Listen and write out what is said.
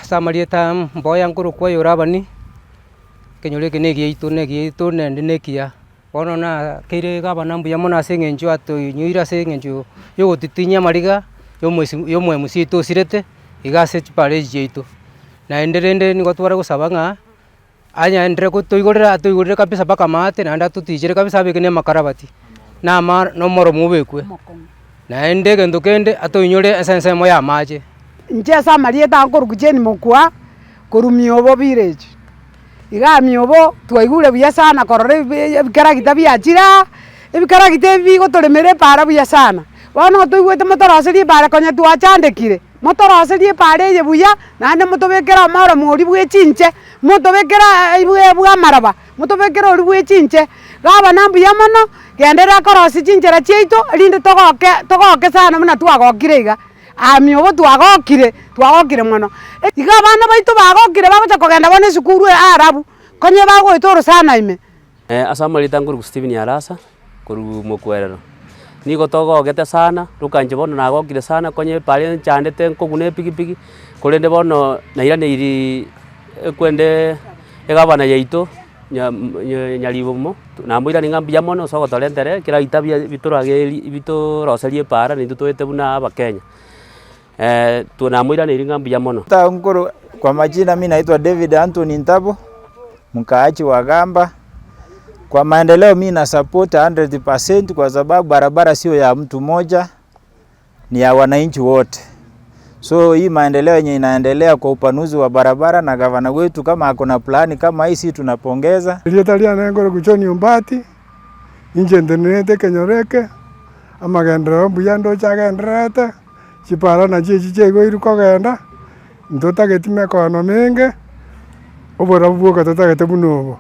Samarieta mboya nkuru kwa yorabani kenyole kenegi itu nende nekia bono na kire gabana mbuya mona sengenjo ato nyira sengenjo yo titinya mariga yo mwe musito sirete igase chipare jiito na enderende ni gotwara gusabanga anyaendre ko toigorera kabisa paka mate na nda tutijere kabisa bekene makarabati na ma no moro mubekwe na endege ndokende atoinyore esense moya maje nje Samarieta nkuru kujeni mukwa kurumiobo village iga miobo twaigure buya sana korore bikaragita biachira ibikaragita bigotolемere para buya sana bono toigwete motoroseri para konya twachandekire motoroseri para ye buya nande motobekera mara muri bwechinche motobekera ibwe bwa maraba motobekera ori bwechinche gaba nambuya mono gendera korosi chinchera cheito rinde togoke sana muna twagokire iga amiobo twagokire mono iga bana baito bagokire bagocha kogenda bone sukuru arabu konye bagwetoro sana ime Samarieta nkuru Stephen Arasa kuru mukwerero nigo togogete sana rukanje bono nagokire sana konye pare chandete nkogune pigipigi kurende bono naira neiri kwende egabana yaito nyaribomo namwira ninga mono sogo tolentere kira itabia biturageri bitoroserie para ni tutoete buna abakenya tunamwira ninga mbia mono ta nkuru. Kwa majina mimi naitwa David Anthony Ntabo mkaaji wa Gamba. Kwa maendeleo mimi na support 100% kwa sababu barabara sio ya mtu mmoja, ni ya wananchi wote. So hii maendeleo yenye inaendelea kwa upanuzi wa barabara na gavana wetu kama hakuna plani kama hii, si tunapongeza. Italia na ngoro kuchoni umbati inje ndenete kenyoreke amagendera mbuyando chagenderete chipara na chiche go iruko genda ndota getime kono menge obora buoka tota getebunobo